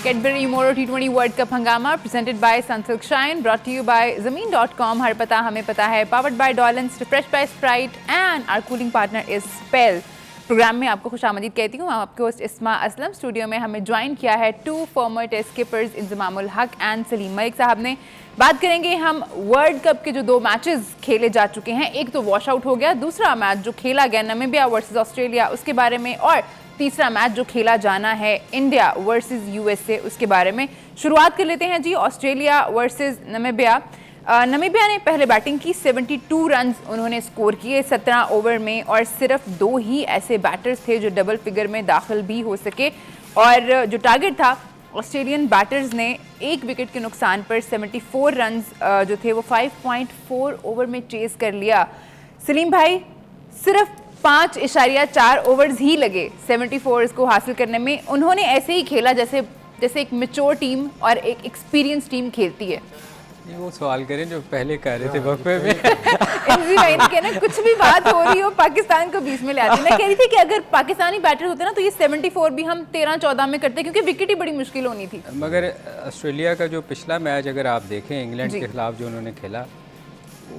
Cadbury Moro T20 world cup हंगामा presented by Sunsilk shine, brought to you by ज़मीन.com। हर पता हमें पता है, powered by Dawlance, refresh by Sprite and our cooling partner is स्पेल। प्रोग्राम में आपको खुशामदीद कहती हूँ। आपके होस्ट इस्मा असलम। स्टूडियो में हमें ज्वाइन किया है two former test keepers Inzamamul Haq and Salim Malik साहब ने। बात करेंगे हम वर्ल्ड कप के जो दो मैचेस खेले जा चुके हैं, एक तो वॉश आउट हो गया, दूसरा मैच जो खेला गया नामीबिया वर्सेस ऑस्ट्रेलिया उसके बारे में, और तीसरा मैच जो खेला जाना है इंडिया वर्सेस यूएसए उसके बारे में। शुरुआत कर लेते हैं जी ऑस्ट्रेलिया वर्सेस नामीबिया। नामीबिया ने पहले बैटिंग की, 72 रन उन्होंने स्कोर किए 17 ओवर में, और सिर्फ दो ही ऐसे बैटर्स थे जो डबल फिगर में दाखिल भी हो सके। और जो टारगेट था ऑस्ट्रेलियन बैटर्स ने एक विकेट के नुकसान पर 74 रन जो थे वो 5.4 ओवर में चेस कर लिया। सलीम भाई, सिर्फ 5.4 ओवर्स ही लगे 74 को हासिल करने में। उन्होंने ऐसे ही खेला जैसे एक मैच्योर टीम और एक एक्सपीरियंस टीम खेलती है। ये वो सवाल करें जो पहले कह रहे थे वक्फे में। भाई ने कहना कुछ भी बात हो रही हो पाकिस्तान को बीच में ले आती। मैं कह रही थी कि अगर पाकिस्तानी बैटर होते ना तो ये 74 भी हम 13-14 में करते, क्योंकि विकेट ही बड़ी मुश्किल होनी थी। मगर ऑस्ट्रेलिया का जो पिछला मैच अगर आप देखें इंग्लैंड के खिलाफ जो उन्होंने खेला,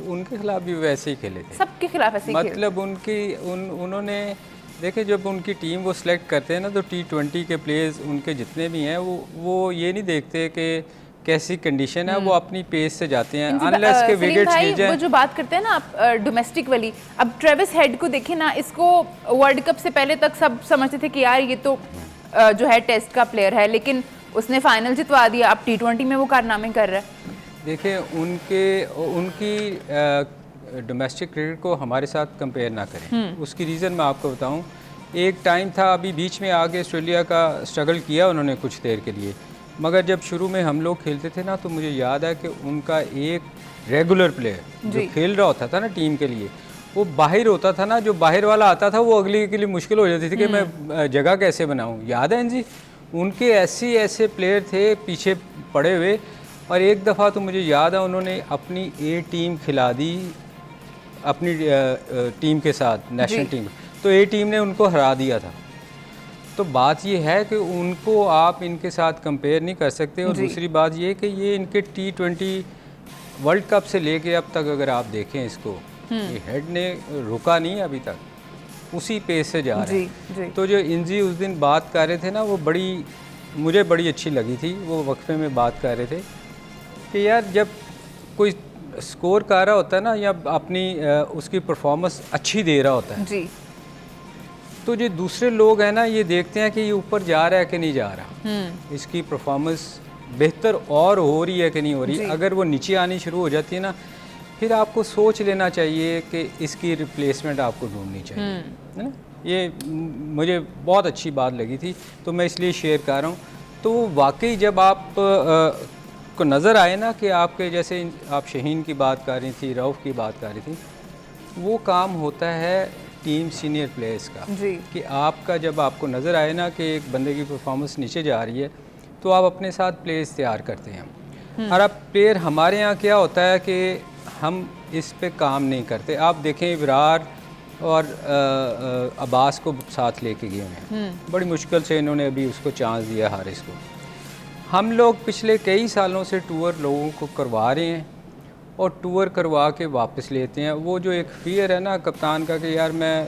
उनके खिलाफ भी वैसे ही खेले थे, सबके खिलाफ ऐसे ही मतलब उन्होंने देखे जब उनकी टीम वो सिलेक्ट करते हैं ना तो T20 के प्लेयर्स उनके जितने भी हैं वो ये नहीं देखते कि कैसी कंडीशन है, वो अपनी पेस से जाते हैं अनलेस के विकेट्स गिर जाएं। वो जो बात करते हैं ना आप डोमेस्टिक वाली, अब ट्रेविस हेड को देखें ना, इसको वर्ल्ड कप से पहले तक सब समझते थे कि यार ये तो जो है टेस्ट का प्लेयर है, लेकिन उसने फाइनल जितवा दिया। अब T20 में वो कारनामे कर रहा है। देखिए उनकी डोमेस्टिक क्रिकेट को हमारे साथ कंपेयर ना करें। उसकी रीज़न मैं आपको बताऊं। एक टाइम था, अभी बीच में आके ऑस्ट्रेलिया का स्ट्रगल किया उन्होंने कुछ देर के लिए, मगर जब शुरू में हम लोग खेलते थे ना तो मुझे याद है कि उनका एक रेगुलर प्लेयर जो खेल रहा होता था ना टीम के लिए, वो बाहर होता था ना, जो बाहर वाला आता था वो अगले के लिए मुश्किल हो जाती थी कि मैं जगह कैसे बनाऊँ। याद है जी, उनके ऐसे प्लेयर थे पीछे पड़े हुए। और एक दफ़ा तो मुझे याद है उन्होंने अपनी ए टीम खिला दी अपनी टीम के साथ, नेशनल टीम, तो ए टीम ने उनको हरा दिया था। तो बात ये है कि उनको आप इनके साथ कंपेयर नहीं कर सकते। और दूसरी बात ये कि ये इनके T20 वर्ल्ड कप से लेके अब तक अगर आप देखें इसको, ये हेड ने रुका नहीं अभी तक, उसी पेस से जा रहे हैं। तो जो इंजी उस दिन बात कर रहे थे ना, वो मुझे बड़ी अच्छी लगी थी। वो वक्फे में बात कर रहे थे कि यार जब कोई स्कोर कर रहा होता है ना, या अपनी उसकी परफॉर्मेंस अच्छी दे रहा होता है जी, तो जो दूसरे लोग हैं ना ये देखते हैं कि ये ऊपर जा रहा है कि नहीं जा रहा, इसकी परफॉर्मेंस बेहतर और हो रही है कि नहीं हो रही। अगर वो नीचे आनी शुरू हो जाती है ना, फिर आपको सोच लेना चाहिए कि इसकी रिप्लेसमेंट आपको ढूंढनी चाहिए, है ना। ये मुझे बहुत अच्छी बात लगी थी, तो मैं इसलिए शेयर कर रहा हूँ। तो वाकई जब आप को नज़र आए ना कि आपके जैसे आप शहीन की बात कर रही थी, रऊफ़ की बात कर रही थी, वो काम होता है टीम सीनियर प्लेयर्स का कि आपका जब आपको नज़र आए ना कि एक बंदे की परफॉर्मेंस नीचे जा रही है, तो आप अपने साथ प्लेयर्स तैयार करते हैं। और अब प्लेयर हमारे यहाँ क्या होता है कि हम इस पे काम नहीं करते। आप देखें विराट और अब्बास को साथ लेके गए हैं, बड़ी मुश्किल से इन्होंने अभी उसको चांस दिया हारिस को। हम लोग पिछले कई सालों से टूर लोगों को करवा रहे हैं और टूर करवा के वापस लेते हैं। वो जो एक फियर है ना कप्तान का कि यार मैं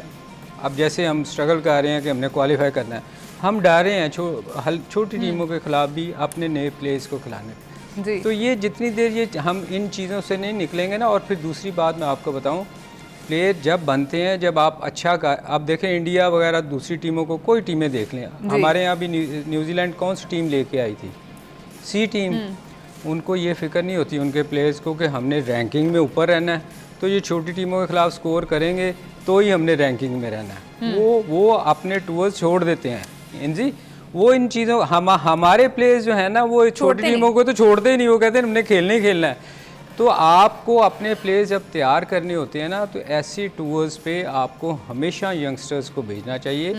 अब जैसे हम स्ट्रगल कर रहे हैं कि हमने क्वालिफाई करना है, हम डरे हैं छोटी टीमों के खिलाफ भी अपने नए प्लेयर्स को खिलाने। तो ये जितनी देर ये हम इन चीज़ों से नहीं निकलेंगे ना। और फिर दूसरी बात मैं आपको बताऊं, प्लेयर जब बनते हैं, जब आप अच्छा आप देखें इंडिया वगैरह दूसरी टीमों को, कोई टीमें देख लें, हमारे यहाँ भी न्यूजीलैंड कौन सी टीम लेके आई थी, सी टीम। उनको ये फिक्र नहीं होती उनके प्लेयर्स को कि हमने रैंकिंग में ऊपर रहना है, तो ये छोटी टीमों के खिलाफ स्कोर करेंगे तो ही हमने रैंकिंग में रहना है। वो अपने टूर्स छोड़ देते हैं जी। वो इन चीज़ों हमारे प्लेयर्स जो है ना, वो छोटी टीमों को तो छोड़ते ही नहीं, वो कहते हैं हमने खेलना ही खेलना है। तो आपको अपने प्लेयर्स जब तैयार करने होते हैं ना, तो ऐसी टूर्स पे आपको हमेशा यंगस्टर्स को भेजना चाहिए,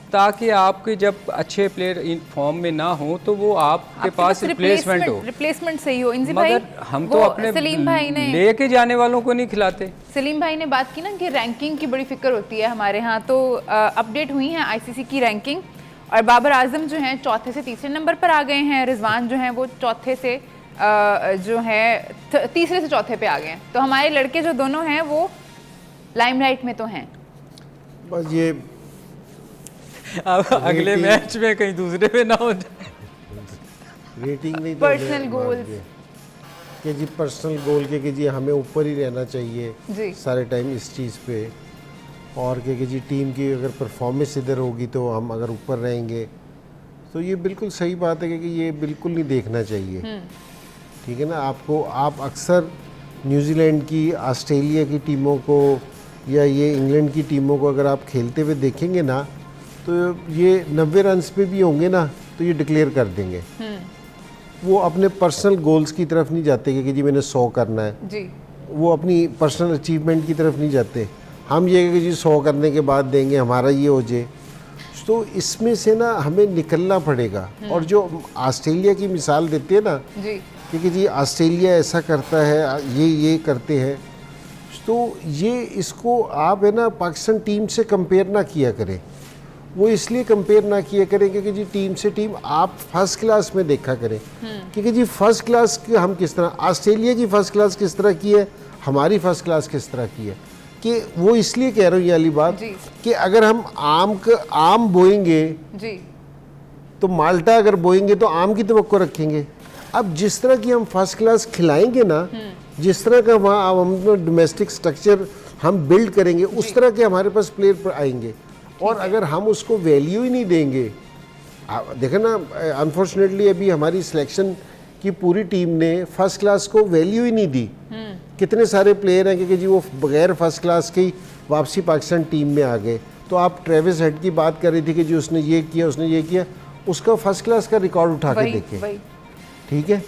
ताकि आपके जब अच्छे प्लेयर इन फॉर्म में ना हो तो वो आपके पास रिप्लेसमेंट सही हो। मगर हम तो अपने सलीम भाई ने लेके जाने वालों को नहीं खिलाते। सलीम भाई ने बात की ना कि रैंकिंग की बड़ी फिक्र होती है हमारे यहाँ, तो अपडेट हुई है आईसीसी की रैंकिंग, और बाबर आजम जो हैं चौथे से तीसरे नंबर पर आ गए हैं, रिजवान जो हैं वो चौथे से जो है तीसरे से चौथे पे आ गए हैं। तो हमारे लड़के जो दोनों हैं वो लाइमलाइट में तो हैं। बस ये अब अगले मैच में कहीं दूसरे पे ना हो जाए। रेटिंग नहीं तो पर्सनल हमें गोल्स कि जी पर्सनल गोल के जी हमें ऊपर ही रहना चाहिए जी। सारे टाइम इस चीज़ पे, और कि जी टीम की अगर परफॉर्मेंस इधर होगी तो हम अगर ऊपर रहेंगे, तो ये बिल्कुल सही बात है कि ये बिल्कुल नहीं देखना चाहिए। ठीक है ना। आप अक्सर न्यूजीलैंड की, ऑस्ट्रेलिया की टीमों को या ये इंग्लैंड की टीमों को अगर आप खेलते हुए देखेंगे ना, तो ये 90 रन्स पे भी होंगे ना तो ये डिक्लेयर कर देंगे। वो अपने पर्सनल गोल्स की तरफ नहीं जाते कि जी मैंने 100 करना है जी। वो अपनी पर्सनल अचीवमेंट की तरफ नहीं जाते। हम ये कि जी 100 करने के बाद देंगे, हमारा ये हो जाए। तो इसमें से ना हमें निकलना पड़ेगा। और जो ऑस्ट्रेलिया की मिसाल देते हैं ना जी कि जी ऑस्ट्रेलिया ऐसा करता है, ये करते हैं, तो ये इसको आप है ना पाकिस्तान टीम से कंपेयर ना किया करें। वो इसलिए कंपेयर ना किया करें क्योंकि जी टीम से टीम आप फर्स्ट क्लास में देखा करें। क्योंकि जी फर्स्ट क्लास की हम किस तरह, ऑस्ट्रेलिया की फ़र्स्ट क्लास किस तरह की है, हमारी फ़र्स्ट क्लास किस तरह की है, कि वो इसलिए कह रहा हूँ ये वाली बात कि अगर हम आम बोएंगे जी तो माल्टा अगर बोएंगे तो आम की तवक्को रखेंगे। अब जिस तरह की हम फर्स्ट क्लास खिलाएंगे ना, जिस तरह का वहाँ हम डोमेस्टिक स्ट्रक्चर हम बिल्ड करेंगे, उस तरह के हमारे पास प्लेयर आएंगे। और अगर हम उसको वैल्यू ही नहीं देंगे, देखें ना अनफॉर्चुनेटली अभी हमारी सिलेक्शन की पूरी टीम ने फर्स्ट क्लास को वैल्यू ही नहीं दी। कितने सारे प्लेयर हैं कि जी वो बगैर फर्स्ट क्लास की वापसी पाकिस्तान टीम में आ गए। तो आप ट्रेविस हेड की बात कर रही थी कि जी उसने ये किया, उसने ये किया, उसका फर्स्ट क्लास का रिकॉर्ड उठा के देखें। ठीक है।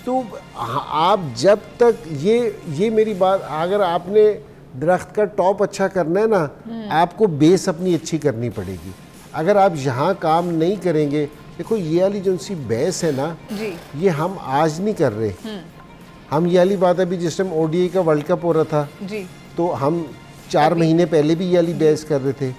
तो आप जब तक ये मेरी बात, अगर आपने दरख्त का टॉप अच्छा करना है ना, आपको बेस अपनी अच्छी करनी पड़ेगी। अगर आप यहाँ काम नहीं करेंगे, देखो ये वाली जो सी बहस है ना जी। ये हम आज नहीं कर रहे। हम ये वाली बात अभी जिस टाइम ODI का वर्ल्ड कप हो रहा था जी, तो हम 4 महीने पहले भी ये वाली बहस कर रहे थे,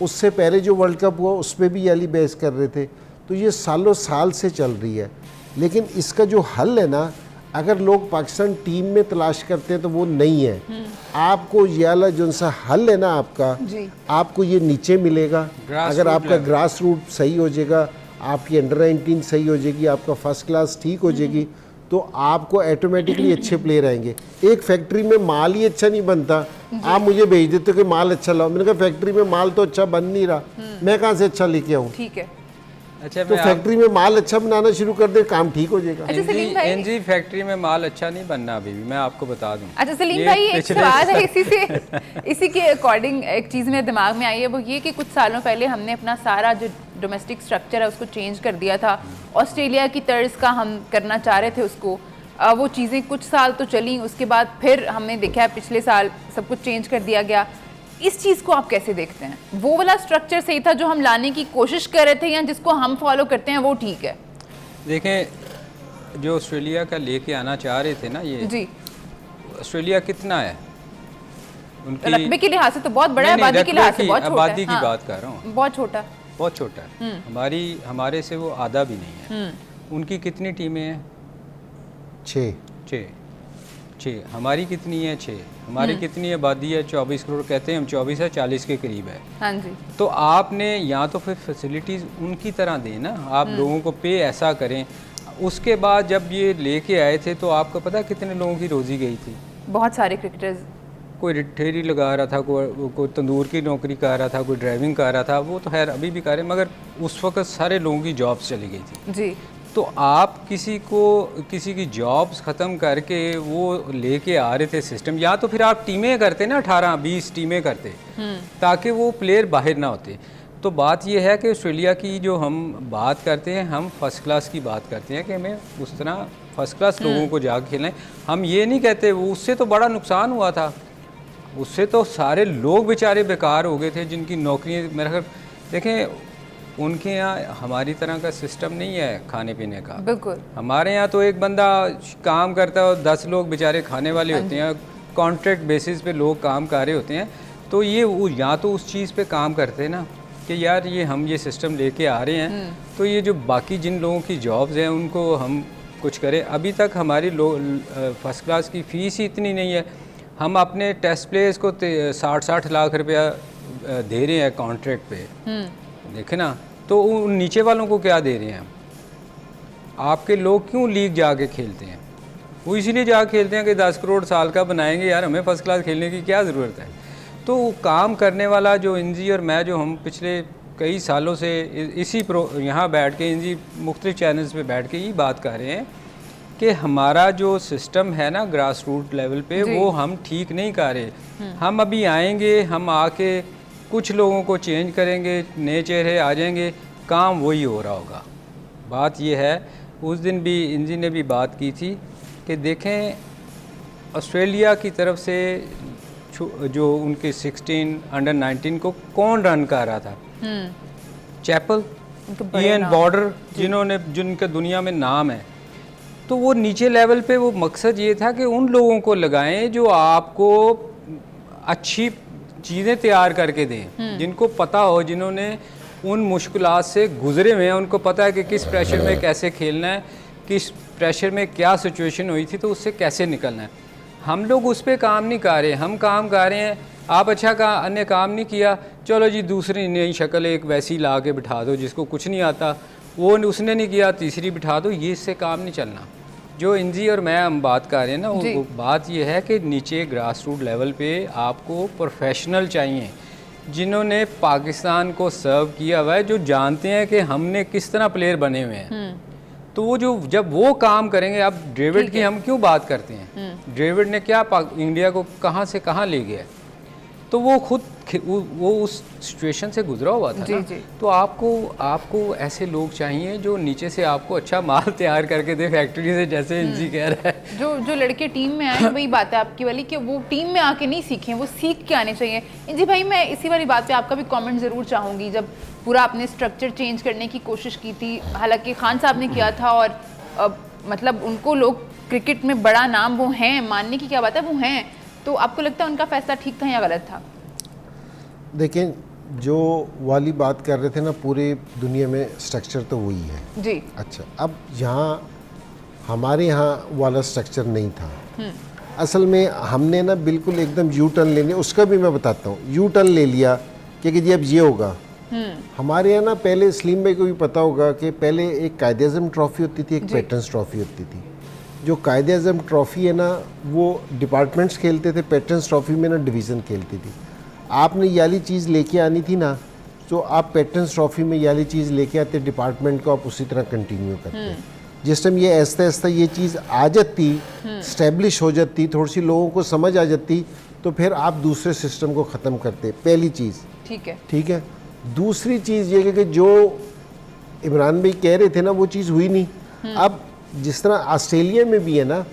उससे पहले जो वर्ल्ड कप हुआ उस पर भी ये वाली बहस कर रहे थे। तो ये सालों साल से चल रही है। लेकिन इसका जो हल है ना, अगर लोग पाकिस्तान टीम में तलाश करते हैं तो वो नहीं है। आपको ये वाला जो सा हल है ना आपका जी। आपको ये नीचे मिलेगा। अगर आपका ग्रास रूट सही हो जाएगा, आपकी अंडर-19 सही हो जाएगी, आपका फर्स्ट क्लास ठीक हो जाएगी, तो आपको ऑटोमेटिकली अच्छे प्लेयर आएंगे। एक फैक्ट्री में माल ही अच्छा नहीं बनता, आप मुझे भेज देते हो कि माल अच्छा लाओ, मैंने कहा फैक्ट्री में माल तो अच्छा बन नहीं रहा, मैं कहाँ से अच्छा लेके आऊँ। ठीक है। अच्छा, तो फैक्ट्री में माल अच्छा बनाना शुरू कर दे, काम ठीक हो जाएगा। अच्छा सलीम भाई, एनजी फैक्ट्री में माल अच्छा नहीं बनना अभी भी, मैं आपको बता दूं। अच्छा सलीम भाई, एक सवाल है इसी के अकॉर्डिंग एक चीज़ मेरे दिमाग में आई है, वो ये कि कुछ सालों पहले हमने अपना सारा जो डोमेस्टिक स्ट्रक्चर है उसको चेंज कर दिया था। ऑस्ट्रेलिया की तर्ज का हम करना चाह रहे थे उसको। वो चीज़ें कुछ साल तो चली, उसके बाद फिर हमने देखा है पिछले साल सब कुछ चेंज कर दिया गया। इस चीज़ को आप कैसे देखते हैं? वो वाला स्ट्रक्चर सही था जो हम लाने की कोशिश कर रहे थे, या जिसको हम फॉलो करते हैं वो ठीक है? देखें, जो ऑस्ट्रेलिया का लेके आना चाह रहे थे ना, ये जी, ऑस्ट्रेलिया कितना है उनकी रकबे के लिहाज से तो बहुत बड़ा है, आबादी के लिहाज से बहुत छोटा है। आबादी की बात कर रहा हूँ, बहुत छोटा, बहुत छोटा है। हमारे से वो आधा भी नहीं है। उनकी कितनी टीमें हैं? 6। हमारी कितनी है? 6। हमारी कितनी आबादी है? 24 करोड़ कहते हैं हम, 24 है, 40 के करीब है। हाँ जी। तो आपने या तो फिर फैसिलिटीज़ उनकी तरह दें ना, आप लोगों को पे ऐसा करें। उसके बाद जब ये लेके आए थे तो आपको पता कितने लोगों की रोज़ी गई थी? बहुत सारे क्रिकेटर्स, कोई ठेरी लगा रहा था, कोई तंदूर की नौकरी कर रहा था, कोई ड्राइविंग कर रहा था, वो तो खैर अभी भी कर रहे हैं, मगर उस वक्त सारे लोगों की जॉब्स चली गई थी। जी। तो आप किसी की जॉब्स ख़त्म करके वो लेके आ रहे थे सिस्टम, या तो फिर आप टीमें करते ना, 18-20 टीमें करते, ताकि वो प्लेयर बाहर ना होते। तो बात ये है कि ऑस्ट्रेलिया की जो हम बात करते हैं, हम फर्स्ट क्लास की बात करते हैं कि हमें उस तरह फर्स्ट क्लास लोगों को जाकर खेलें। हम ये नहीं कहते, वो उससे तो बड़ा नुकसान हुआ था, उससे तो सारे लोग बेचारे बेकार हो गए थे जिनकी नौकरियाँ, मेरा ख्याल देखें उनके यहाँ हमारी तरह का सिस्टम नहीं है खाने पीने का। बिल्कुल। हमारे यहाँ तो एक बंदा काम करता है और 10 लोग बेचारे खाने वाले होते हैं, कॉन्ट्रैक्ट बेसिस पे लोग काम कर रहे होते हैं। तो ये वो या तो उस चीज़ पे काम करते ना, कि यार ये हम ये सिस्टम लेके आ रहे हैं तो ये जो बाकी जिन लोगों की जॉब्स हैं उनको हम कुछ करें। अभी तक हमारी फर्स्ट क्लास की फ़ीस ही इतनी नहीं है, हम अपने टेस्ट प्लेयर्स को 60-60 लाख रुपया दे रहे हैं कॉन्ट्रैक्ट पे, देखे ना, तो उन नीचे वालों को क्या दे रहे हैं हम? आपके लोग क्यों लीग जाके खेलते हैं? वो इसीलिए जाके खेलते हैं कि 10 करोड़ साल का बनाएंगे, यार हमें फर्स्ट क्लास खेलने की क्या ज़रूरत है। तो काम करने वाला जो इंजी और मैं, जो हम पिछले कई सालों से इसी यहाँ बैठ के इंजी मुख्तलिफ चैनल्स पे बैठ के ये बात कर रहे हैं कि हमारा जो सिस्टम है ना ग्रास रूट लेवल पे, वो हम ठीक नहीं कर रहे। हम अभी आएंगे, हम आके कुछ लोगों को चेंज करेंगे, नए चेहरे आ जाएंगे, काम वही हो रहा होगा। बात ये है, उस दिन भी इंजी ने भी बात की थी कि देखें ऑस्ट्रेलिया की तरफ से जो उनके 16 अंडर 19 को कौन रन कर रहा था? चैपल, इयन बॉर्डर, जिनका दुनिया में नाम है। तो वो नीचे लेवल पे वो मकसद ये था कि उन लोगों को लगाएं जो आपको अच्छी चीज़ें तैयार करके दें, जिनको पता हो, जिन्होंने उन मुश्किलात से गुजरे हुए हैं, उनको पता है कि किस प्रेशर में कैसे खेलना है, किस प्रेशर में क्या सिचुएशन हुई थी तो उससे कैसे निकलना है। हम लोग उस पर काम नहीं कर रहे, हम काम कर रहे हैं आप अच्छा अन्य काम नहीं किया, चलो जी दूसरी नई शक्ल एक वैसी ला के बिठा दो जिसको कुछ नहीं आता, वो उसने नहीं किया तीसरी बिठा दो, ये इससे काम नहीं चलना। जो इंजी और मैं हम बात कर रहे हैं ना, वो बात ये है कि नीचे ग्रास रूट लेवल पे आपको प्रोफेशनल चाहिए जिन्होंने पाकिस्तान को सर्व किया हुआ है, जो जानते हैं कि हमने किस तरह प्लेयर बने हुए हैं। तो वो जो जब वो काम करेंगे, अब ड्रेविड की हम क्यों बात करते हैं, ड्रेविड ने क्या इंडिया को कहाँ से कहाँ ले गया, तो वो खुद वो उस सिचुएशन से गुजरा हुआ था ना। तो आपको ऐसे लोग चाहिए जो नीचे से आपको अच्छा माल तैयार करके दे फैक्ट्री से, जैसे इंजी कह रहा है। जो लड़के टीम में आए, वही बात है आपकी वाली कि वो टीम में आके नहीं सीखें, वो सीख के आने चाहिए। इंजी भाई, मैं इसी वाली बात पे आपका भी कमेंट ज़रूर चाहूँगी। जब पूरा आपने स्ट्रक्चर चेंज करने की कोशिश की थी, हालांकि खान साहब ने किया था, और मतलब उनको लोग क्रिकेट में बड़ा नाम वो हैं, मानने की क्या बात है, वो हैं, तो आपको लगता है उनका फैसला ठीक था या गलत था? देखें, जो वाली बात कर रहे थे ना, पूरे दुनिया में स्ट्रक्चर तो वही है जी। अच्छा, अब यहाँ हमारे यहाँ वाला स्ट्रक्चर नहीं था। असल में हमने ना बिल्कुल एकदम यू टर्न लेने, उसका भी मैं बताता हूँ, यू टर्न ले लिया कि जी अब ये होगा। हमारे यहाँ ना पहले सलीम भाई को भी पता होगा कि पहले एक कायदे-ए-आज़म ट्रॉफ़ी होती थी, एक पैटर्न्स ट्रॉफ़ी होती थी। जो कायदे-ए-आज़म ट्रॉफ़ी है ना, वो डिपार्टमेंट्स खेलते थे, पैटर्न्स ट्रॉफ़ी में ना डिवीज़न खेलती थी। आपने ये वाली चीज़ लेके आनी थी ना, तो आप पैटर्न्स ट्रॉफ़ी में ये वाली चीज़ लेके आते, डिपार्टमेंट को आप उसी तरह कंटिन्यू करते। जिस टाइम ये ऐसा ऐसा ये चीज़ आ जाती, स्टैब्लिश हो जाती, थोड़ी सी लोगों को समझ आ जाती, तो फिर आप दूसरे सिस्टम को ख़त्म करते। पहली चीज़ ठीक है। दूसरी चीज़ ये कि जो इमरान भाई कह रहे थे ना, वो चीज़ हुई नहीं। अब जिस तरह ऑस्ट्रेलिया में भी है ना,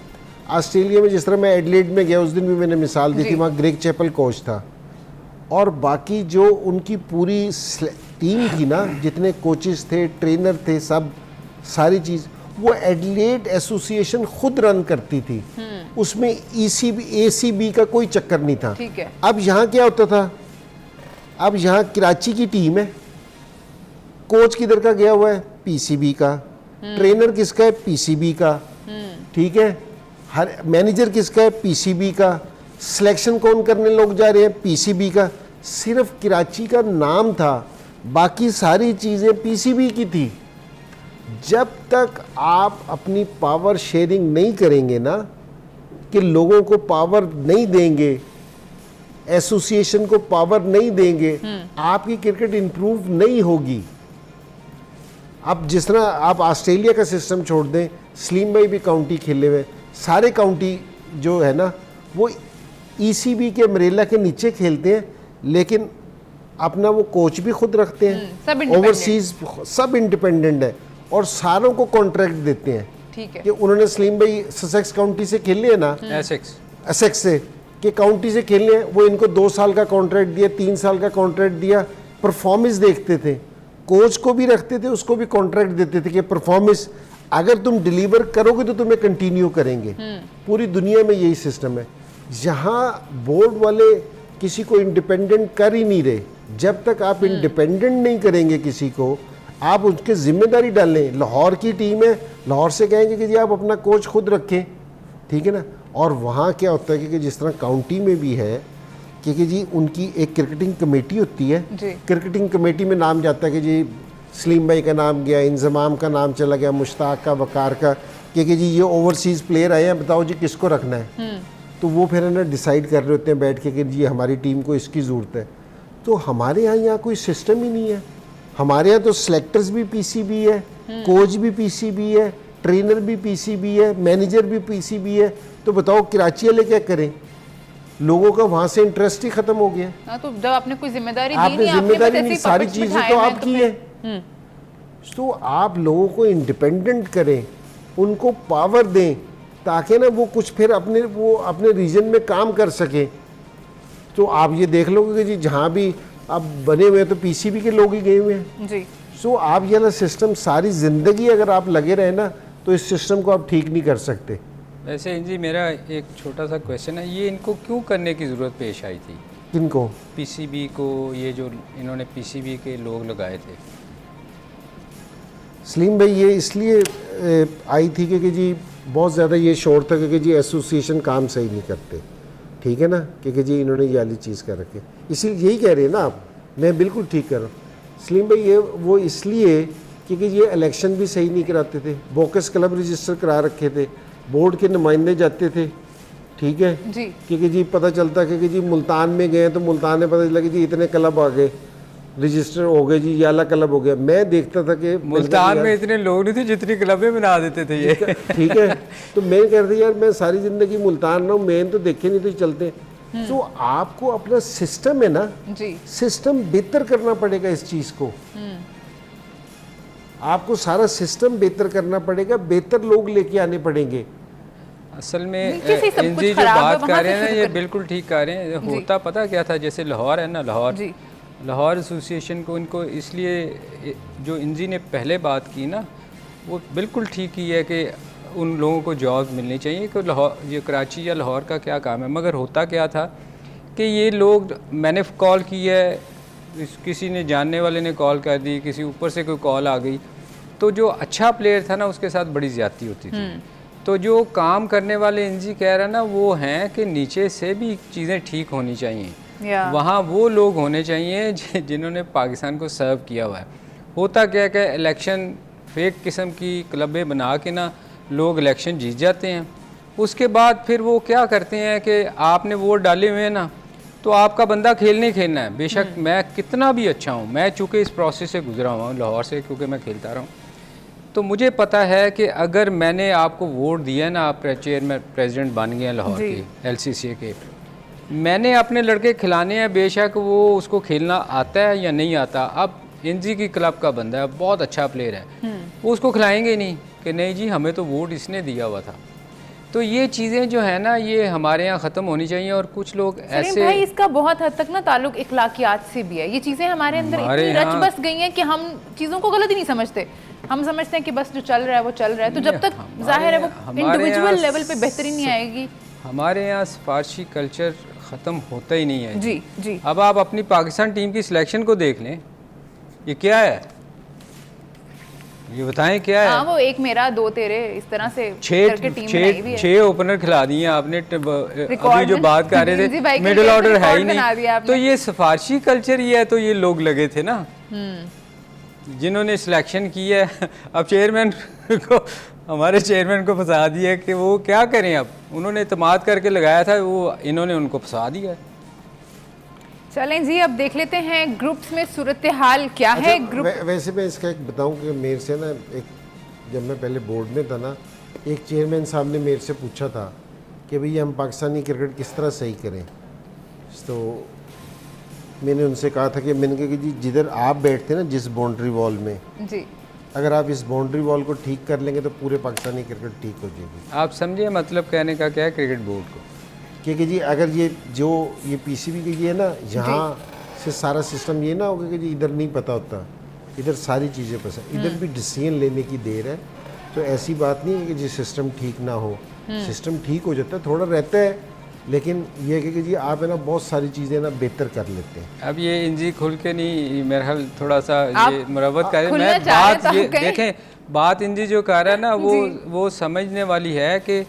ऑस्ट्रेलिया में जिस तरह मैं एडलेड में गया, उस दिन भी मैंने मिसाल दी थी, वहाँ ग्रेग चैपल कोच था, और बाकी जो उनकी पूरी टीम थी ना, जितने कोचेस थे, ट्रेनर थे, सब सारी चीज़ वो एडलेड एसोसिएशन खुद रन करती थी। उसमें ACB का कोई चक्कर नहीं था। अब यहाँ क्या होता था, अब यहाँ कराची की टीम है, कोच किधर का गया हुआ है, PCB का, ट्रेनर किसका है, PCB का, ठीक है, हर मैनेजर किसका है, PCB का, सिलेक्शन कौन करने लोग जा रहे हैं, PCB का। सिर्फ कराची का नाम था, बाकी सारी चीज़ें PCB की थी। जब तक आप अपनी पावर शेयरिंग नहीं करेंगे ना, कि लोगों को पावर नहीं देंगे, एसोसिएशन को पावर नहीं देंगे, आपकी क्रिकेट इंप्रूव नहीं होगी। अब जिस तरह आप ऑस्ट्रेलिया का सिस्टम छोड़ दें, सलीम भाई भी काउंटी खेले हुए, सारे काउंटी जो है ना वो ECB के अम्ब्रेला के नीचे खेलते हैं, लेकिन अपना वो कोच भी खुद रखते हैं, ओवरसीज सब इंडिपेंडेंट है, और सारों को कॉन्ट्रैक्ट देते हैं। ठीक है कि उन्होंने सलीम भाई ससेक्स काउंटी से खेले है ना, एसेक्स से कि काउंटी से खेलने, वो इनको 2 साल का कॉन्ट्रैक्ट दिया, 3 साल का कॉन्ट्रैक्ट दिया, परफॉर्मेंस देखते थे, कोच को भी रखते थे, उसको भी कॉन्ट्रैक्ट देते थे कि परफॉर्मेंस अगर तुम डिलीवर करोगे तो तुम्हें कंटिन्यू करेंगे। पूरी दुनिया में यही सिस्टम है। यहाँ बोर्ड वाले किसी को इंडिपेंडेंट कर ही नहीं रहे। जब तक आप इंडिपेंडेंट नहीं करेंगे किसी को, आप उसके जिम्मेदारी डालें। लाहौर की टीम है, लाहौर से कहेंगे कि जी आप अपना कोच खुद रखें, ठीक है ना। और वहाँ क्या होता है कि जिस तरह काउंटी में भी है कि जी उनकी एक क्रिकेटिंग कमेटी होती है। क्रिकेटिंग कमेटी में नाम जाता है कि जी सलीम भाई का नाम गया, इंजमाम का नाम चला गया, मुश्ताक का, वकार का, कि जी ये ओवरसीज़ प्लेयर आए हैं, बताओ जी किसको रखना है। तो वो फिर है ना डिसाइड कर रहे होते हैं बैठ के कि जी हमारी टीम को इसकी ज़रूरत है। तो हमारे यहाँ कोई सिस्टम ही नहीं है। हमारे यहाँ तो सेलेक्टर्स भी पीसीबी है, कोच भी पीसीबी है, ट्रेनर भी पीसीबी है, मैनेजर भी पीसीबी है। तो बताओ कराची वाले क्या करें? लोगों का वहाँ से इंटरेस्ट ही खत्म हो गया। तो जब आपने कोई जिम्मेदारी आपने जिम्मेदारी नहीं, सारी चीज़ें तो आपकी है। तो आप लोगों को इंडिपेंडेंट करें, उनको पावर दें, ताकि ना वो कुछ फिर अपने रीजन में काम कर सके। तो आप ये देख लोगे कि जी जहाँ भी अब बने हुए हैं तो पीसीबी के लोग ही गए हुए हैं जी। सो आप ये ना सिस्टम सारी ज़िंदगी अगर आप लगे रहे ना तो इस सिस्टम को आप ठीक नहीं कर सकते। वैसे जी मेरा एक छोटा सा क्वेश्चन है, ये इनको क्यों करने की ज़रूरत पेश आई थी? किनको? पीसीबी को, ये जो इन्होंने पीसीबी के लोग लगाए थे। सलीम भाई ये इसलिए आई थी कि जी बहुत ज़्यादा ये शोर था कि जी एसोसिएशन काम सही नहीं करते, ठीक है ना, कि जी इन्होंने ये वाली चीज़ कर रखी। इसी यही कह रहे हैं ना आप, मैं बिल्कुल ठीक कर रहा हूँ सलीम भाई। ये वो इसलिए क्योंकि ये इलेक्शन भी सही नहीं कराते थे, बोकस क्लब रजिस्टर करा रखे थे, बोर्ड के नुमाइंदे जाते थे, ठीक है जी। क्योंकि जी पता चलता कि जी मुल्तान में गए तो मुल्तान में पता चला कि जी इतने क्लब आ गए, रजिस्टर हो गए जी, याला क्लब हो गया। मैं देखता था कि मुल्तान में इतने लोग नहीं थे जितनी क्लबें बना देते थे ये। ठीक है, तो मैं कह रही यार मैं सारी ज़िंदगी मुल्तान रहा हूँ, मैंने तो देखे नहीं तो चलते। तो आपको अपना सिस्टम है ना जी, सिस्टम बेहतर करना पड़ेगा इस चीज़ को। आपको सारा सिस्टम बेहतर करना पड़ेगा, बेहतर लोग लेके आने पड़ेंगे। असल में नीचे से सब कुछ इंजी जो खराब है, बात वहाँ कर से रहे हैं ना शुरू ये कर- बिल्कुल ठीक कर रहे हैं। होता पता क्या था, जैसे लाहौर है ना, जी। लाहौर एसोसिएशन को इनको इसलिए जो इंजी ने पहले बात की ना वो बिल्कुल ठीक की है कि उन लोगों को जॉब मिलनी चाहिए कि लाहौर, ये कराची या लाहौर का क्या काम है। मगर होता क्या था कि ये लोग, मैंने कॉल की है, किसी ने जानने वाले ने कॉल कर दी, किसी ऊपर से कोई कॉल आ गई, तो जो अच्छा प्लेयर था ना उसके साथ बड़ी ज़्यादती होती थी। तो जो काम करने वाले इंजी कह रहा ना वो हैं कि नीचे से भी चीज़ें ठीक होनी चाहिए। वहाँ वो लोग होने चाहिए जिन्होंने पाकिस्तान को सर्व किया हुआ है। होता क्या कि इलेक्शन फेक किस्म की क्लबें बना के ना लोग इलेक्शन जीत जाते हैं, उसके बाद फिर वो क्या करते हैं कि आपने वोट डाले हुए हैं ना तो आपका बंदा खेलने खेलना है। बेशक मैं कितना भी अच्छा हूँ, मैं चूँकि इस प्रोसेस से गुजरा हुआ हूँ लाहौर से, क्योंकि मैं खेलता रहा हूँ, तो मुझे पता है कि अगर मैंने आपको वोट दिया ना, आप चेयरमैन प्रेसिडेंट बन गए हैं लाहौर के LCCA के, मैंने अपने लड़के खिलाने हैं, बेशक वो उसको खेलना आता है या नहीं आता। अब इंजी की क्लब का बंदा है, बहुत अच्छा प्लेयर है, वो उसको खिलाएंगे ही नहीं कि नहीं जी हमें तो वोट इसने दिया हुआ था। तो ये चीज़ें जो है ना ये हमारे यहाँ ख़त्म होनी चाहिए। और कुछ लोग ऐसे भाई इसका बहुत हद तक ना ताल्लुक इखलाकियात से भी है। ये चीज़ें हमारे अंदर इतनी रच बस गई हैं कि हम चीज़ों को गलत ही नहीं समझते। हम समझते हैं कि बस जो चल रहा है वो चल रहा है, तो जब तक जाहिर है वो इंडिविजुअल लेवल पे बेहतरी नहीं आएगी। हमारे यहाँ सिफारशी कल्चर ख़त्म होता ही नहीं है जी जी। अब आप अपनी पाकिस्तान टीम की सिलेक्शन को देख लें, ये क्या है, ये बताएं क्या है। वो एक मेरा दो तेरे इस तरह से करके टीम बनाई हुई है। 6 ओपनर खिला दिए आपने। अभी जो बात कर रहे थे मिडिल ऑर्डर है ही नहीं, तो ये सिफारशी कल्चर ही है। तो ये लोग लगे थे ना जिन्होंने सिलेक्शन की है, अब चेयरमैन को, हमारे चेयरमैन को फंसा दिया कि वो क्या करें। अब उन्होंने इत्मीनात करके लगाया था, वो इन्होंने उनको फंसा दिया। चलें जी अब देख लेते हैं ग्रुप्स में सूरत हाल क्या है। ग्रुप वैसे मैं इसका एक बताऊं कि मेरे से ना एक, जब मैं पहले बोर्ड में था ना, एक चेयरमैन साहब ने मेरे से पूछा था कि भैया हम पाकिस्तानी क्रिकेट किस तरह सही करें। तो मैंने उनसे कहा था कि मैंने कहा कि जी जिधर आप बैठते ना जिस बाउंड्री वॉल में जी, अगर आप इस बाउंड्री वॉल को ठीक कर लेंगे तो पूरे पाकिस्तानी क्रिकेट ठीक हो जाएगी। आप समझिए मतलब कहने का क्या है क्रिकेट बोर्ड को, क्योंकि जी अगर ये जो ये PCB की ये ना यहाँ से सारा सिस्टम ये ना होगा कि जी इधर नहीं पता होता, इधर सारी चीज़ें पसंद, इधर भी डिसीजन लेने की देर है। तो ऐसी बात नहीं है कि जी सिस्टम ठीक ना हो, सिस्टम ठीक हो जाता है, थोड़ा रहता है लेकिन ये है कि जी आप है ना बहुत सारी चीज़ें ना बेहतर कर लेते हैं। अब ये इंजी खुल के नहीं, मेरे ख्याल थोड़ा सा आप ये मुरवत करें। खुलना मैं चाह रहे बात तो ये कहीं- देखें, बात इंजी जो कर रहा है ना वो समझने वाली है कि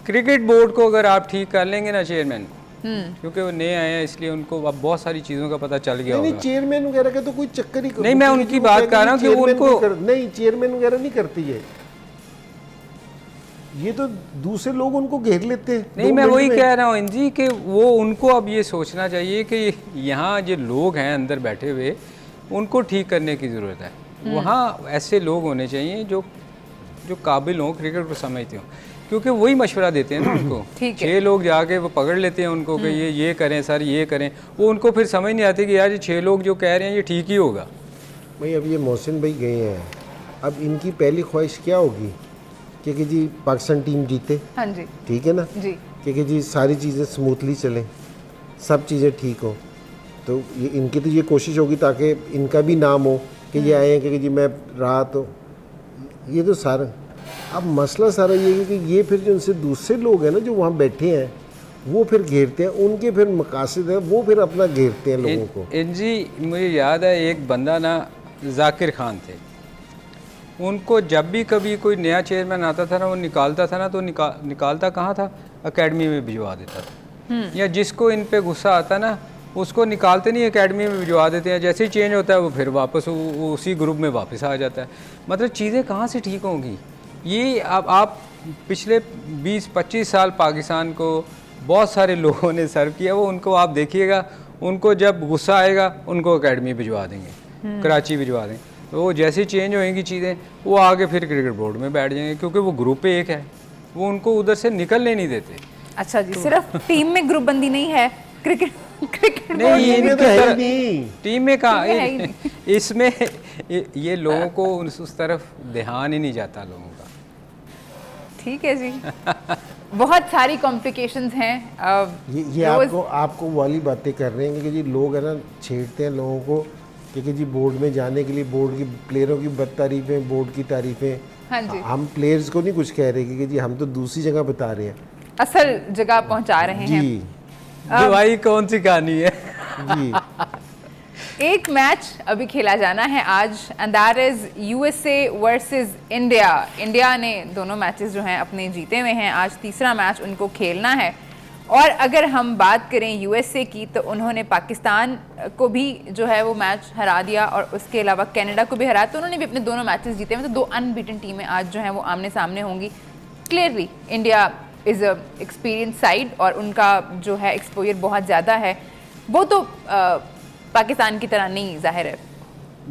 क्रिकेट बोर्ड को अगर आप ठीक कर लेंगे ना चेयरमैन, क्योंकि वो नए आए हैं इसलिए उनको अब बहुत सारी चीज़ों का पता चल गया नहीं होगा। चेयरमैन वगैरह का तो कोई चक्कर ही नहीं, मैं उनकी बात कर रहा हूँ कि उनको नहीं चेयरमैन वगैरह नहीं करती है, ये तो दूसरे लोग उनको घेर लेते हैं। नहीं, 2 मैं मिनट वही में। कह रहा हूँ इंजी कि वो उनको अब ये सोचना चाहिए कि यहाँ जो लोग हैं अंदर बैठे हुए उनको ठीक करने की ज़रूरत है। वहाँ ऐसे लोग होने चाहिए जो काबिल हों, क्रिकेट को समझते हों, क्योंकि वही मशवरा देते हैं ना उनको। ठीक है। 6 लोग जाके वो पकड़ लेते हैं उनको कि ये करें सर, ये करें। वो उनको फिर समझ नहीं आती कि यार ये 6 लोग जो कह रहे हैं ये ठीक ही होगा। भाई अब ये मोहसिन भाई गए हैं, अब इनकी पहली ख्वाहिश क्या होगी कि जी पाकिस्तान टीम जीते, हाँ जी ठीक है ना, जी। कि जी सारी चीज़ें स्मूथली चलें, सब चीज़ें ठीक हो। तो ये इनकी तो ये कोशिश होगी ताकि इनका भी नाम हो कि ये आए हैं कि जी मैं रहा, तो ये तो सारा। अब मसला सारा ये है कि ये फिर जो उनसे दूसरे लोग हैं ना जो वहाँ बैठे हैं वो फिर घेरते हैं, उनके फिर मकासद है वो फिर अपना घेरते हैं लोगों को। इंजी मुझे याद है एक बंदा ना जाकिर खान थे, उनको जब भी कभी कोई नया चेयरमैन आता था ना वो निकालता था ना, तो निकालता कहाँ था, एकेडमी में भिजवा देता था। या जिसको इन पे गुस्सा आता ना उसको निकालते नहीं, एकेडमी में भिजवा देते हैं। जैसे ही चेंज होता है वो फिर वापस वो उसी ग्रुप में वापस आ जाता है। मतलब चीज़ें कहाँ से ठीक होंगी? ये अब आप पिछले 20-25 साल पाकिस्तान को बहुत सारे लोगों ने सर्व किया, वो उनको आप देखिएगा, उनको जब गुस्सा आएगा उनको एकेडमी भिजवा देंगे, कराची भिजवा देंगे। तो वो जैसे चेंज होएंगी चीज़ें वो आगे फिर क्रिकेट बोर्ड में बैठ जाएंगे, क्योंकि वो ग्रुप एक है, वो उनको उधर से निकलने नहीं देते। अच्छा जी, सिर्फ टीम में ग्रुप बंदी नहीं है, क्रिकेट बोर्ड नहीं, में इनकी तो है ही तरफ- नहीं। टीम में कहाँ, टीम में है ही नहीं। इसमें ये लोगों को उस तरफ ध्यान ही नहीं जाता लोगों का। ठीक है जी। बहुत सारी कॉम्प्लिकेशंस हैं। ये आपको वाली बातें कर रहे हैं कि जी लोग है ना छेड़ते हैं लोगों को कि जी बोर्ड में जाने के लिए, बोर्ड की प्लेयरों की बद तारीफें, बोर्ड की तारीफें। हाँ जी। हम प्लेयर्स को नहीं कुछ कह रहे कि जी हम तो दूसरी जगह बता रहे हैं। असल जगह पहुंचा रहे हैं। जी जो भाई कौन सी कहानी है? जी एक मैच अभी खेला जाना है आज, and that is USA versus India. India ने दोनों मैचेस जो हैं अपने जीते हुए हैं, आज तीसरा मैच उनको खेलना है। और अगर हम बात करें यूएसए की तो उन्होंने पाकिस्तान को भी जो है वो मैच हरा दिया और उसके अलावा कनाडा को भी हराया, तो उन्होंने भी अपने दोनों मैचेस जीते हैं। तो 2 अनबीटन टीमें आज जो हैं वो आमने सामने होंगी। Clearly India is a experience side और उनका जो है एक्सपोजर बहुत ज़्यादा है। वो तो पाकिस्तान की तरह नहीं, जाहिर है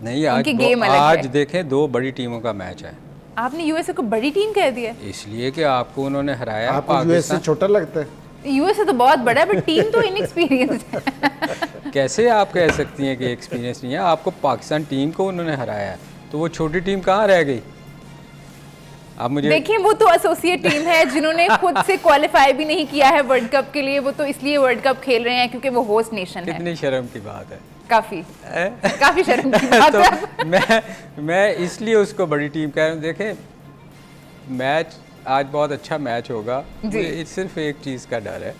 नहीं, उनकी गेम अलग आज है। देखें 2 बड़ी टीमों का मैच है, आपने यूएसए को बड़ी टीम कह दिया। इसलिए कि आपको उन्होंने हराया। आपको यूएस से छोटा लगता है? यूएसए तो बहुत बड़ा है बट टीम तो इनएक्सपीरियंस है। कैसे आप कह सकती हैं कि एक्सपीरियंस नहीं है? आपको पाकिस्तान टीम को उन्होंने हराया है, तो वो छोटी टीम कहाँ रह गई? आप मुझे देखिए, वो तो एसोसिएट टीम है जिन्होंने खुद से क्वालिफाई भी नहीं किया है वर्ल्ड कप के लिए। वो तो इसलिए वर्ल्ड कप खेल रहे हैं क्योंकि वो होस्ट नेशन है। कितनी शर्म की बात है। काफी शर्म की बात है। तो मैं इसलिए उसको बड़ी टीम कह रहा हूँ। देखें मैच आज बहुत अच्छा मैच होगा। मुझे सिर्फ एक चीज़ का डर है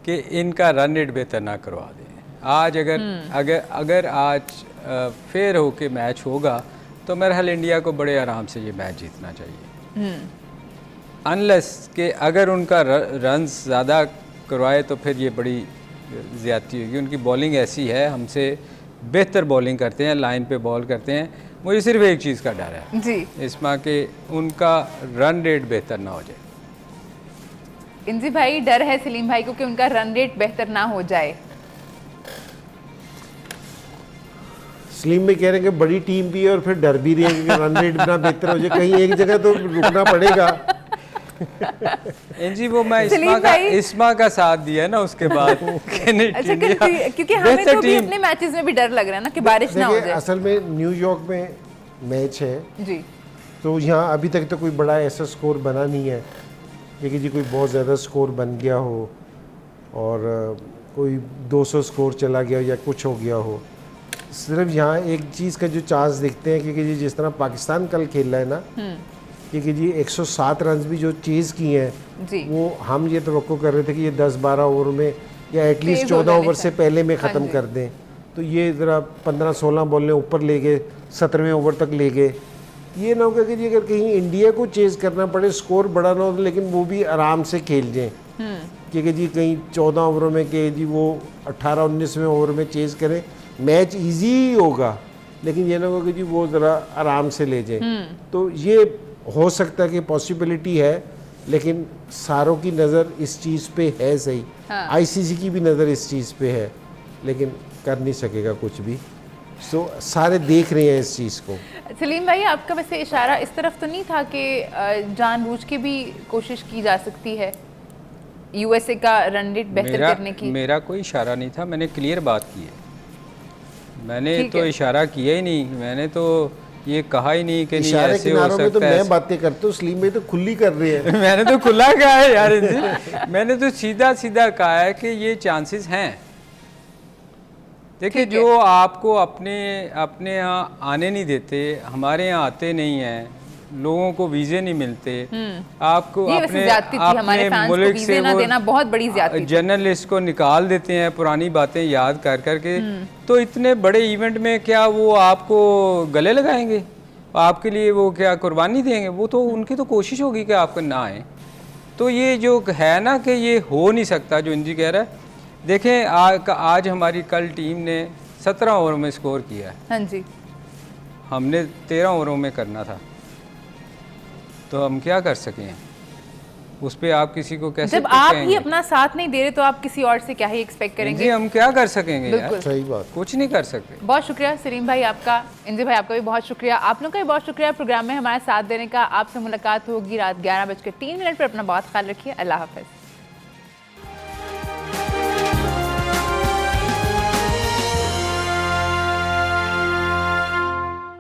कि इनका रन रेट बेहतर ना करवा दें। आज अगर आज फेयर होके मैच होगा तो मेरे ख्याल इंडिया को बड़े आराम से ये मैच जीतना चाहिए। अनलेस कि अगर उनका रन ज़्यादा करवाए तो फिर ये बड़ी ज़्यादती होगी। उनकी बॉलिंग ऐसी है, हमसे बेहतर बॉलिंग करते हैं, लाइन पे बॉल करते हैं। मुझे सिर्फ एक चीज़ का डर है जी इसमें कि उनका रन रेट बेहतर ना हो जाए। इंजी भाई, डर है सलीम भाई को कि उनका रन रेट बेहतर ना हो जाए। सलीम में कह रहे हैं कि बड़ी टीम भी है और फिर डर भी रही है कि रन रेट ना बेहतर हो जाए, कहीं एक जगह तो रुकना पड़ेगा। जी वो मैं इस्मा का साथ दिया ना उसके बाद। अच्छा, क्योंकि हमें तो भी अपने मैचेस में भी डर लग रहा है ना कि बारिश ना हो जाए। असल में न्यूयॉर्क में मैच है जी, तो यहाँ अभी तक तो कोई बड़ा ऐसा स्कोर बना नहीं है कि जी कोई बहुत ज़्यादा स्कोर बन गया हो और कोई 200 स्कोर चला गया हो या कुछ हो गया हो। सिर्फ यहाँ एक चीज़ का जो चांस देखते हैं कि जी जिस तरह पाकिस्तान कल खेल रहा है ना, क्योंकि जी 107 रन भी जो चेज़ किए हैं जी वो हम ये तवक्को कर रहे थे कि ये 10-12 ओवर में या एटलीस्ट तेज हो 14 जाने ओवर से चाहिए। पहले में हाँ ख़त्म जी। कर दें, तो ये ज़रा 15-16 बॉल ने ऊपर ले गए, 17वें ओवर तक ले गए। ये ना होगा कि जी अगर कहीं इंडिया को चेज़ करना पड़े, स्कोर बड़ा ना हो, लेकिन वो भी आराम से खेल जाएँ, क्योंकि जी कहीं 14 ओवरों में कि जी वो 18-19वें ओवर में चेज़ करें, मैच इजी ही होगा, लेकिन ये ना होगा कि जी वो ज़रा आराम से ले जाए। तो ये हो सकता है कि पॉसिबिलिटी है, लेकिन सारों की नज़र इस चीज़ पे है सही, हाँ। आईसीसी की भी नज़र इस चीज़ पे है, लेकिन कर नहीं सकेगा कुछ भी। सो सारे देख रहे हैं इस चीज़ को। सलीम भाई, आपका वैसे इशारा इस तरफ तो नहीं था कि जानबूझ के भी कोशिश की जा सकती है यूएसए का रन रेट बेहतर करने की? मेरा कोई इशारा नहीं था, मैंने क्लियर बात की है। मैंने ठीक तो है। इशारा किया ही नहीं, मैंने तो ये कहा ही नहीं कि नहीं इशारे ऐसे हो किनारों में तो सकता है। मैं बातें करता हूँ, सलीम भाई तो खुली कर रहे हैं। मैंने तो खुला कहा है यार इंदिर, मैंने तो सीधा सीधा कहा है कि ये चांसेस हैं। देखिए, ठीक है। जो आपको अपने यहाँ आने नहीं देते, हमारे यहाँ आते नहीं हैं, लोगों को वीज़े नहीं मिलते, आपको ये वैसे ज्यादती थी, हमारे फैंस को वीज़े ना देना बहुत बड़ी ज्यादती थी। जर्नलिस्ट को निकाल देते हैं पुरानी बातें याद कर करके। तो इतने बड़े इवेंट में क्या वो आपको गले लगाएंगे? आपके लिए वो क्या कुर्बानी देंगे? वो तो उनकी तो कोशिश होगी कि आपको ना आए। तो ये जो है ना कि ये हो नहीं सकता जो इंजी कह रहा है। देखें, आज हमारी कल टीम ने 17 ओवर में स्कोर किया है, हाँ जी। हमने 13 ओवरों में करना था, तो हम क्या कर सकें? उस पे आप किसी को कैसे जब आप कहेंगे? ही अपना साथ नहीं दे रहे तो आप किसी और से क्या ही एक्सपेक्ट जी, करेंगे? हम क्या कर सकेंगे यार? बिल्कुल। सही बात। कुछ नहीं कर सकते। बहुत शुक्रिया सलीम भाई आपका, इंजी भाई आपका भी बहुत शुक्रिया, आप लोगों का भी बहुत शुक्रिया प्रोग्राम में हमारे साथ देने का। आपसे मुलाकात होगी रात 11:03 पर। अपना बहुत ख्याल रखिए। अल्लाह हाफ़िज़।